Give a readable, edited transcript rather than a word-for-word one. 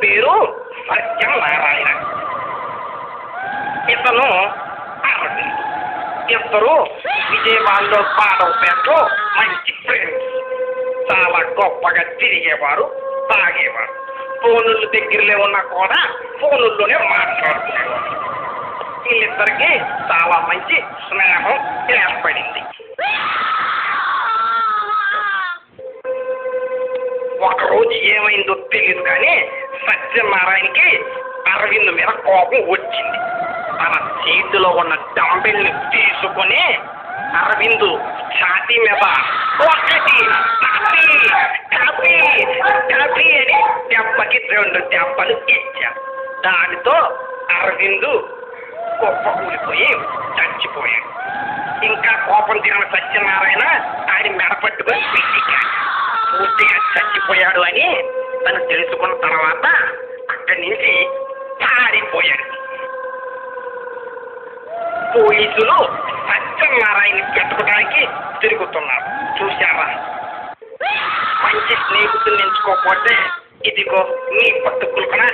పేరు సత్యనారాయణ. ఇతను అరవింద్. ఇద్దరు విజయవాడలో పాడవపేటలో మంచి ఫ్రెండ్స్. చాలా గొప్పగా తిరిగేవారు, తాగేవారు. ఫోనుల దగ్గరలో ఉన్నా కూడా ఫోనుల్లోనే మాట్లాడుకునేవారు. వీళ్ళిద్దరికి చాలా మంచి స్నేహం ఏర్పడింది. ఒకరోజు ఏమైందో తెలియదు కానీ సత్యనారాయణకి అరవింద్ మీద కోపం వచ్చింది. తన చేతిలో ఉన్న డంబెల్ని తీసుకుని అరవింద్ ఛాతీ మీద ఒకటి కాపీ అని దెబ్బకి 2 దెబ్బలు ఇచ్చారు. దానితో అరవింద్ గొప్ప కూలిపోయి చచ్చిపోయాడు. ఇంకా కోపం తిన సత్యనారాయణ ఆయన మెడపట్టుకొని పిచ్చికాడు. పూర్తిగా చచ్చిపోయాడు అని తను తెలుసుకున్న తర్వాత అక్కడి నుంచి పారిపోయాడు. పోలీసులు సత్యనారాయణ పెట్టుకోవడానికి తిరుగుతున్నారు. చూశారా? మంచి స్నేహితులు ఎంచుకోకపోతే ఇదిగో మీ బతుకులు కూడా